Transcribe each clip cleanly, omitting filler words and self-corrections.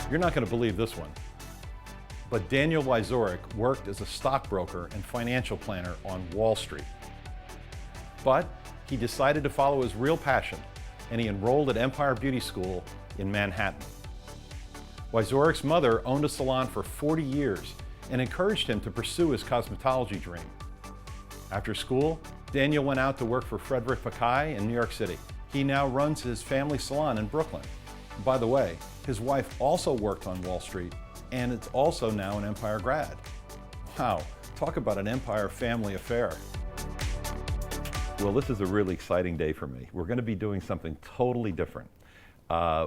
You're not going to believe this one, but Daniel Wyzorek worked as a stockbroker and financial planner on Wall Street. But he decided to follow his real passion, and he enrolled at Empire Beauty School in Manhattan. Wyzorek's mother owned a salon for 40 years and encouraged him to pursue his cosmetology dream. After school, Daniel went out to work for Frederick Fekkai in New York City. He now runs his family salon in Brooklyn. By the way, his wife also worked on Wall Street, and it's also now an Empire grad. Wow, talk about an Empire family affair. Well, this is a really exciting day for me. We're going to be doing something totally different.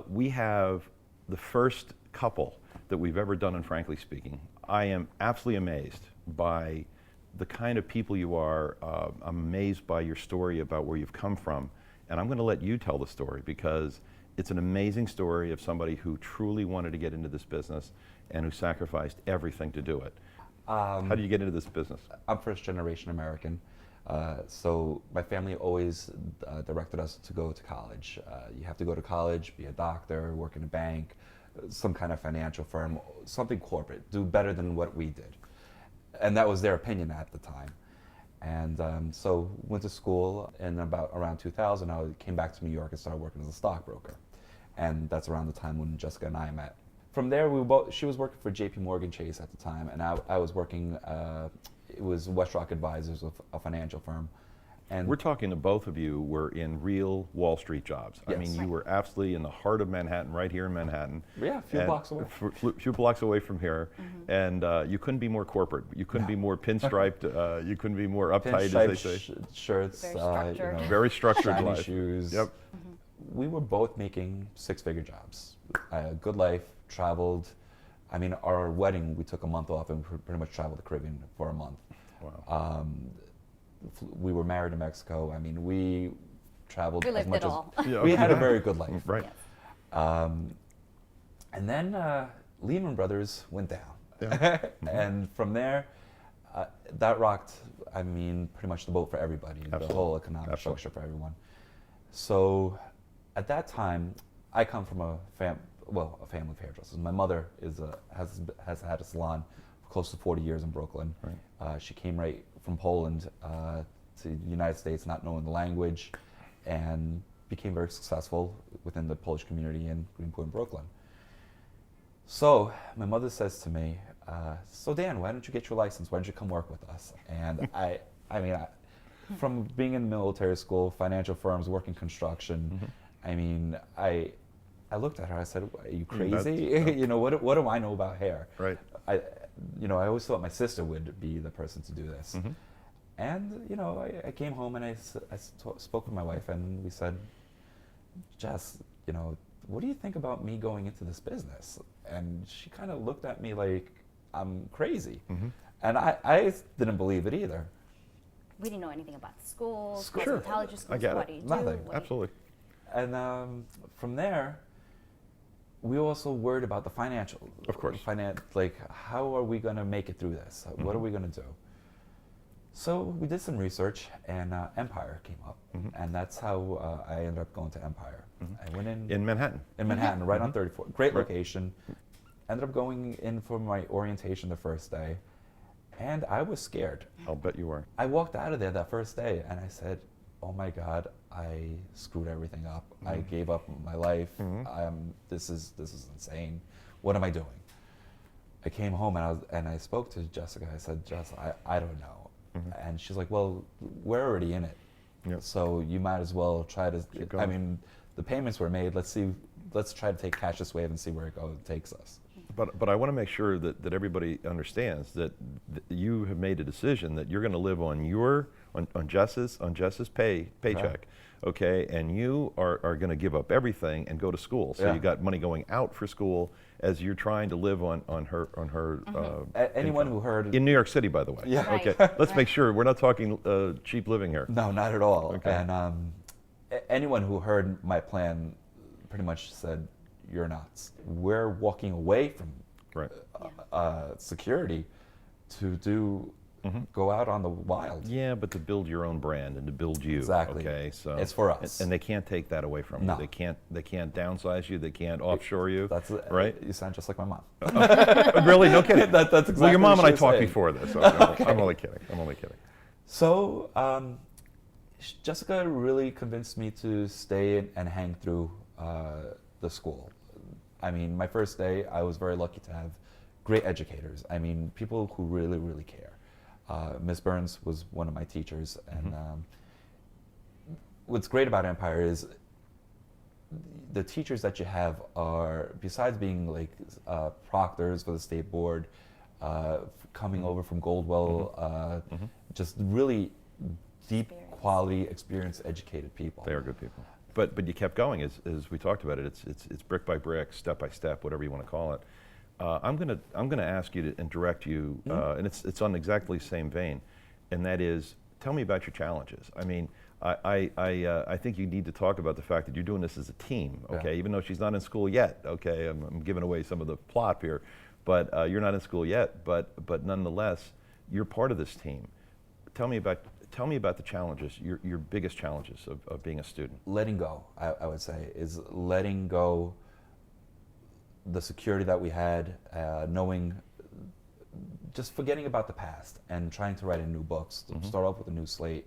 We have the first couple that we've ever done in Frankly Speaking. I am absolutely amazed by the kind of people you are. I'm amazed by your story about where you've come from. And I'm going to let you tell the story because it's an amazing story of somebody who truly wanted to get into this business and who sacrificed everything to do it. How did you get into this business? I'm first generation American. So my family always directed us to go to college. You have to go to college, be a doctor, work in a bank, some kind of financial firm, something corporate, do better than what we did. And that was their opinion at the time. And so went to school, and around 2000, I came back to New York and started working as a stockbroker. And that's around the time when Jessica and I met. From there, she was working for JP Morgan Chase at the time, and I was working, it was West Rock Advisors, a financial firm. And we're talking to both of you were in real Wall Street jobs. Yes. I mean, you were absolutely in the heart of Manhattan, right here in Manhattan. Yeah, a few blocks away. A few blocks away from here. Mm-hmm. And you couldn't be more corporate. You couldn't be more pinstriped. You couldn't be more uptight, as they say. Shirts, very structured shiny life. shoes. Yep. Mm-hmm. We were both making six-figure jobs. Good life, traveled. I mean, our wedding, we took a month off and pretty much traveled the Caribbean for a month. Wow. We were married in Mexico. I mean, we traveled we as lived much it all. as we had a very good life. Right. Yes. And then Lehman Brothers went down. Yeah. And from there, that rocked, I mean, pretty much the boat for everybody, Absolutely. the whole economic structure for everyone. So at that time, I come from a family of hairdressers. My mother has had a salon for close to 40 years in Brooklyn. Right. She came right from Poland to the United States, not knowing the language, and became very successful within the Polish community in Greenpoint, Brooklyn. So my mother says to me, so Dan, why don't you get your license? Why don't you come work with us? And I mean, from being in military school, financial firms, working construction, I mean, I looked at her, I said, are you crazy? You know, what do I know about hair? Right. I always thought my sister would be the person to do this. Mm-hmm. And, you know, I came home and I spoke with my wife, and we said, Jess, you know, what do you think about me going into this business? And she kind of looked at me like I'm crazy. Mm-hmm. And I didn't believe it either. We didn't know anything about schools, sure. cosmetology schools. I get what it. do you do? Nothing. Absolutely. And from there, we also worried about the financial. Of course. Like, how are we going to make it through this? Mm-hmm. What are we going to do? So we did some research, and Empire came up, and that's how I ended up going to Empire. I went in Manhattan. In Manhattan, right on 34. Great location. Ended up going in for my orientation the first day, and I was scared. I'll bet you were. I walked out of there that first day, and I said, oh my God, I screwed everything up. I gave up my life. This is insane. What am I doing? I came home and I spoke to Jessica. I said, Jess, I don't know. And she's like, well, we're already in it. Yep. So you might as well try to, I mean, the payments were made. Let's try to take cash this wave and see where it takes us. But I want to make sure that everybody understands that you have made a decision that you're going to live on on Jess's paycheck, Right. Okay, and you are going to give up everything and go to school. So you got money going out for school as you're trying to live on her Anyone income. who heard In New York City, by the way. Yeah. Right. Okay. Let's make sure we're not talking cheap living here. No, not at all. Okay. And anyone who heard my plan pretty much said, you're nuts. We're walking away from Right. security to do go out on the wild. Yeah, but to build your own brand and to build you. Exactly. Okay, so It's for us. and they can't take that away from No. you. They can't downsize you. They can't offshore you. That's right. You sound just like my mom. Really? No kidding. That's exactly well, your mom what and I she was talked saying. before this. So I'm only kidding. I'm only kidding. So Jessica really convinced me to stay and hang through the school. I mean, my first day, I was very lucky to have great educators. I mean, people who really, really care. Miss Burns was one of my teachers, and what's great about Empire is the teachers that you have are, besides being like proctors for the state board, coming over from Goldwell, just really deep quality, experienced, educated people. They are good people. But you kept going as we talked about it. It's brick by brick, step by step, whatever you want to call it. I'm gonna ask you to and direct you, and it's on exactly the same vein, and that is, tell me about your challenges. I mean, I think you need to talk about the fact that you're doing this as a team. Okay, even though she's not in school yet. Okay, I'm giving away some of the plot here, but you're not in school yet. But nonetheless, you're part of this team. Tell me about the challenges, your biggest challenges of being a student. Letting go, I would say, is letting go the security that we had, knowing, just forgetting about the past and trying to write a new book, start off with a new slate.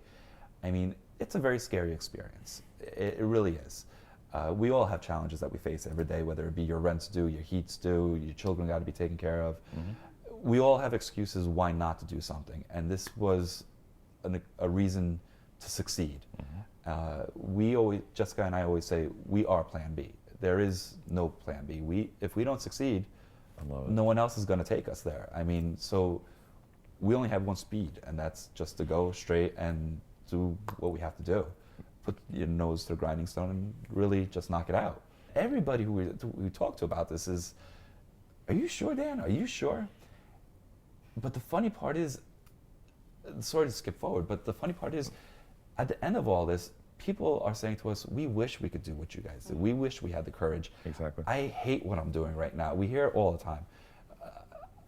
I mean, it's a very scary experience. It really is. We all have challenges that we face every day, whether it be your rent's due, your heat's due, your children got to be taken care of. We all have excuses why not to do something, and this was a reason to succeed. Jessica and I always say, we are Plan B. There is no Plan B. If we don't succeed, no one else is going to take us there. I mean, so we only have one speed, and that's just to go straight and do what we have to do. Put your nose to the grinding stone and really just knock it out. Everybody who we talk to about this is, are you sure, Dan? Are you sure? But the funny part is, sorry to skip forward, but the funny part is, at the end of all this, people are saying to us, we wish we could do what you guys do. We wish we had the courage. Exactly. I hate what I'm doing right now. We hear it all the time.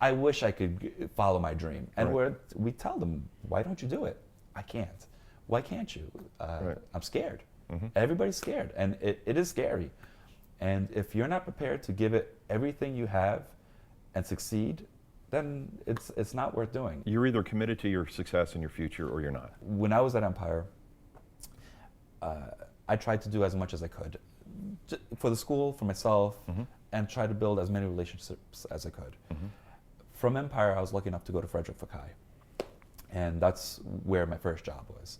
I wish I could follow my dream. And we tell them, why don't you do it? I can't. Why can't you? I'm scared. Everybody's scared, and it is scary. And if you're not prepared to give it everything you have and succeed, then it's not worth doing. You're either committed to your success and your future, or you're not. When I was at Empire, I tried to do as much as I could for the school, for myself, and try to build as many relationships as I could. From Empire, I was lucky enough to go to Frederick Fekkai, and that's where my first job was.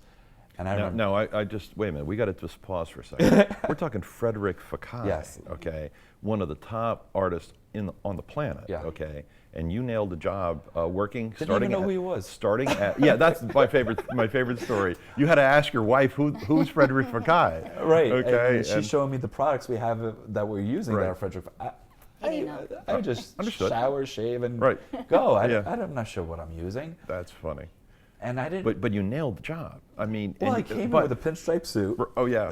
And I remember, no, I just, wait a minute, we got to just pause for a second. We're talking Frederick Fekkai, Yes. okay? One of the top artists on the planet, Yeah. okay? And you nailed the job working, Didn't starting even know at, who he was. Starting at, yeah, that's my favorite story. You had to ask your wife, who's Frederick Fekkai? right? Okay. And she's showing me the products we have that we're using that are Frederick. I just Understood. shower, shave, and Right. go. Yeah. I'm not sure what I'm using. That's funny. And I didn't. But you nailed the job. I mean, Well, I came in with a pinstripe suit. Oh yeah.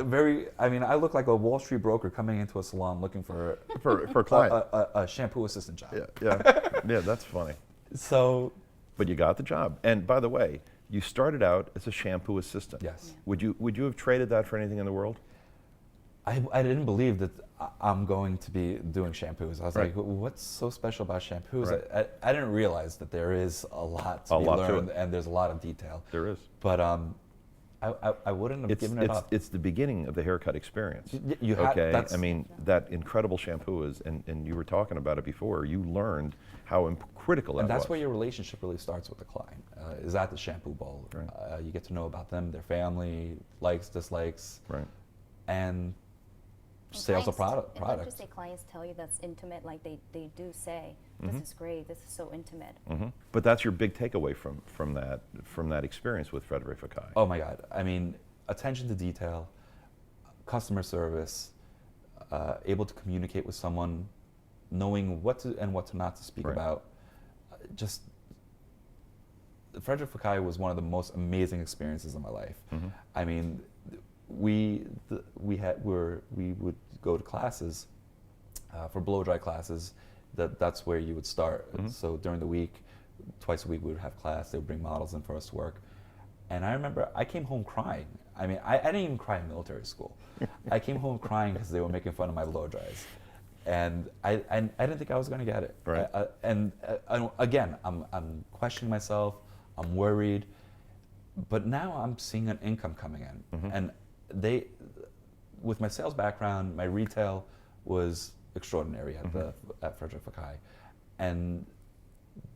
I mean, I look like a Wall Street broker coming into a salon looking for a client. a shampoo assistant job. Yeah, that's funny. So, But you got the job. And by the way, you started out as a shampoo assistant. yes, Would you have traded that for anything in the world? I didn't believe that I'm going to be doing shampoos. I was Right. like, what's so special about shampoos? Right. I didn't realize that there is a lot to A be lot to learned, it. and there's a lot of detail. There is. But I wouldn't have given it up. It's the beginning of the haircut experience. You have, Okay, that's, I mean, that incredible shampoo is, and you were talking about it before, you learned how critical that and that's was. where your relationship really starts with the client, is at the shampoo bowl. Right. You get to know about them, their family, likes, dislikes, Right. and And sales of clients- and products. not just say clients tell you that's intimate, like they do say, this is great, this is so intimate. But that's your big takeaway from that experience with Frederick Fekkai. Oh my God. I mean, attention to detail, customer service, able to communicate with someone, knowing what to and what to not to speak Right. about. Just, Frederick Fekkai was one of the most amazing experiences of my life. I mean, we would go to classes, for blow dry classes. That's where you would start. So during the week, twice a week we would have class. They would bring models in for us to work. And I remember I came home crying. I mean, I didn't even cry in military school. I came home crying because they were making fun of my blow dries. And I didn't think I was going to get it. Right. Again, I'm questioning myself. I'm worried. But now I'm seeing an income coming in. And with my sales background, my retail was extraordinary at Frederick Fekkai. And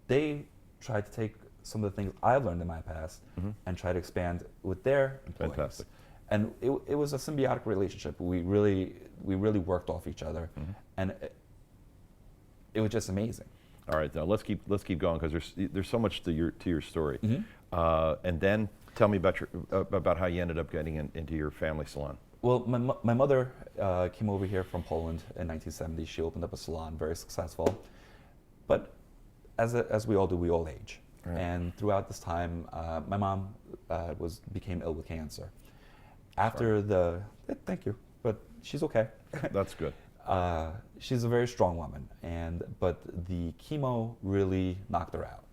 they tried to take some of the things I've learned in my past and try to expand with their employees. Fantastic. And it was a symbiotic relationship. We really worked off each other, and it was just amazing. All right, now let's keep going because there's so much to your story. And then tell me about how you ended up getting into your family salon. Well, my mother came over here from Poland in 1970. She opened up a salon, very successful. But as we all do, we all age. Right. And throughout this time, my mom became ill with cancer. After thank you, but she's okay. That's good. She's a very strong woman, but the chemo really knocked her out.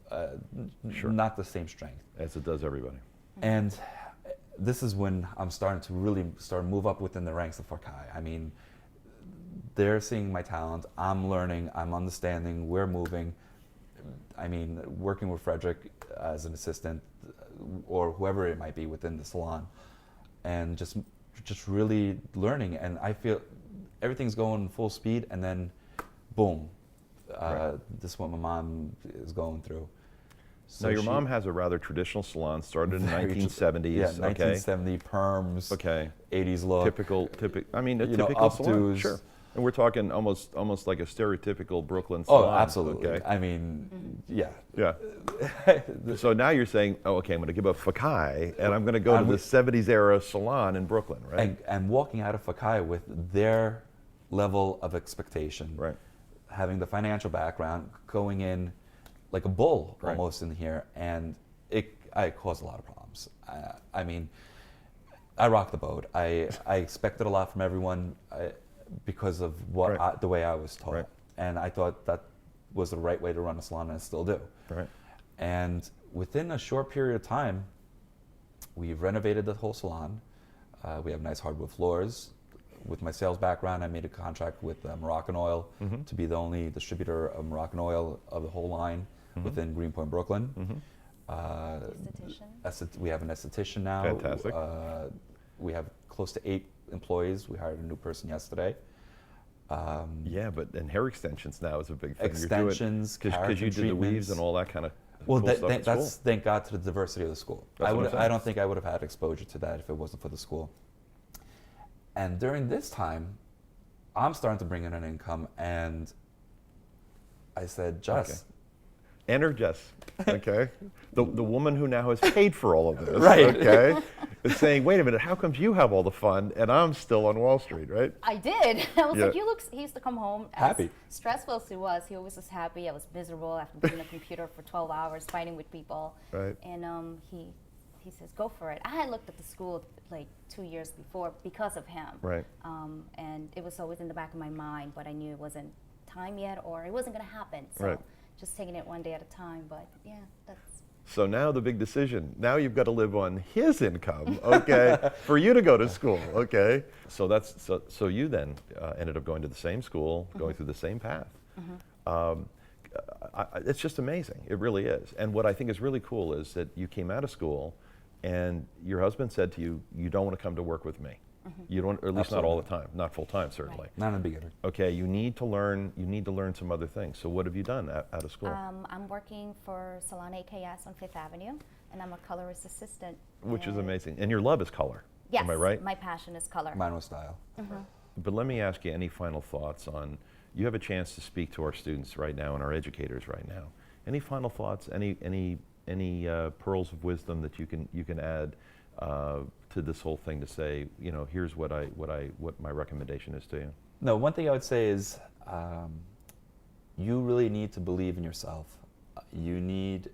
Sure. Not the same strength. As it does everybody. And this is when I'm starting to really move up within the ranks of Fekkai. I mean, they're seeing my talent, I'm learning, I'm understanding, we're moving. I mean, working with Frederick as an assistant or whoever it might be within the salon, and just really learning. And I feel everything's going full speed, and then boom, this is what my mom is going through. So now your mom has a rather traditional salon, started in the 1970s. Yeah, 1970 perms. Okay. 80s look. Typical. I mean, a typical salon. Sure. And we're talking almost like a stereotypical Brooklyn salon. Oh, absolutely. Okay. I mean, yeah. Yeah. So now you're saying, oh, okay, I'm going to give up Fekkai, and I'm going to go to the 70s era salon in Brooklyn, right? And walking out of Fekkai with their level of expectation, right? Having the financial background, going in like a bull almost in here, and I caused a lot of problems. I mean, I rocked the boat. I expected a lot from everyone because of the way I was taught, and I thought that was the right way to run a salon, and I still do. Right. And within a short period of time, we've renovated the whole salon. We have nice hardwood floors. With my sales background, I made a contract with Moroccan Oil to be the only distributor of Moroccan Oil of the whole line within Greenpoint, Brooklyn. We have an esthetician now. Fantastic. We have close to 8 employees. We hired a new person yesterday. Yeah, and hair extensions now is a big thing. Extensions, because you did the weaves and all that kind of well, cool stuff at that's school. Thank God to the diversity of the school. I don't think I would have had exposure to that if it wasn't for the school. And during this time, I'm starting to bring in an income, and I said, Jess. Enter Jess, okay? the woman who now has paid for all of this, right? Okay, is saying, wait a minute, how comes you have all the fun and I'm still on Wall Street, right? I did. I was like, he used to come home happy. As stressful as he was always happy. I was miserable after being on a computer for 12 hours, fighting with people. Right. And he says, go for it. I had looked at the school like 2 years before because of him. Right. And it was always in the back of my mind, but I knew it wasn't time yet, or it wasn't going to happen. So right. Just taking it one day at a time. But yeah, that's. So now the big decision. Now you've got to live on his income, okay, for you to go to school, okay. So you then ended up going to the same school, going through the same path. It's just amazing. It really is. And what I think is really cool is that you came out of school, and your husband said to you, "You don't want to come to work with me. You don't, or at least not all the time, not full time, certainly. Right. Not in the beginning. Okay, you need to learn some other things. So what have you done out of school? I'm working for Salon AKS on Fifth Avenue, and I'm a colorist assistant. Which is amazing. And your love is color. Yes, am I right? My passion is color. Mine was style. But let me ask you, any final thoughts on, you have a chance to speak to our students right now and our educators right now. Any final thoughts, any pearls of wisdom that you can add to this whole thing to say, here's what my recommendation is to you? No, one thing I would say is you really need to believe in yourself. You need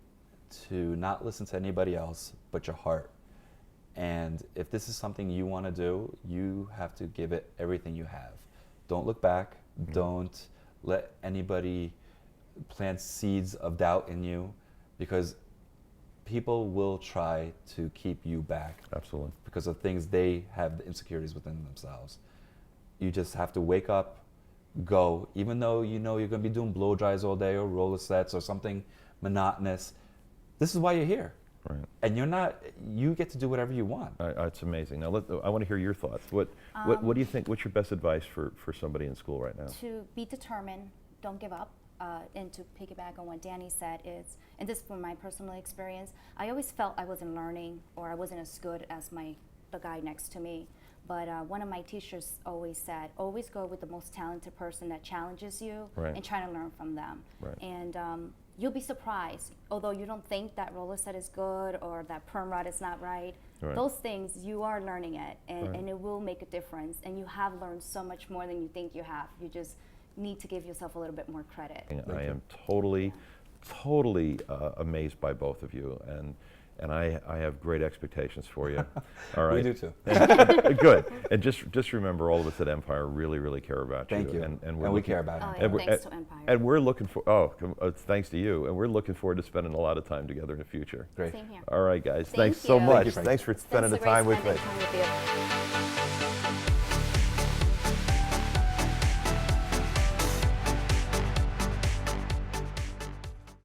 to not listen to anybody else but your heart. And if this is something you want to do, you have to give it everything you have. Don't look back. Don't let anybody plant seeds of doubt in you. because people will try to keep you back Absolutely. because of things they have insecurities within themselves. You just have to wake up, go, even though you know you're going to be doing blow dries all day or roller sets or something monotonous. This is why you're here. Right. And you get to do whatever you want. It's amazing. Now, I want to hear your thoughts. What do you think? What's your best advice for somebody in school right now? To be determined, don't give up, and to piggyback on what Danny said is, and this is from my personal experience, I always felt I wasn't learning or I wasn't as good as the guy next to me. But one of my teachers always said, always go with the most talented person that challenges you Right. and try to learn from them. Right. And you'll be surprised, although you don't think that roller set is good or that perm rod is not right. Right. Those things, you are learning it, Right. and it will make a difference. And you have learned so much more than you think you have. You just need to give yourself a little bit more credit. I am totally amazed by both of you, and I have great expectations for you. All right. We do too. Good. And just remember, all of us at Empire really care about Thank you. And we looking- care about Oh, it. yeah, And we're- thanks to Empire. And we're looking for, thanks to you, and we're looking forward to spending a lot of time together in the future. Great. Same here. All right, guys. Thank Thanks so you. much. Thank you, Frank. Thanks for spending the Thanks for time with me. spending time with you.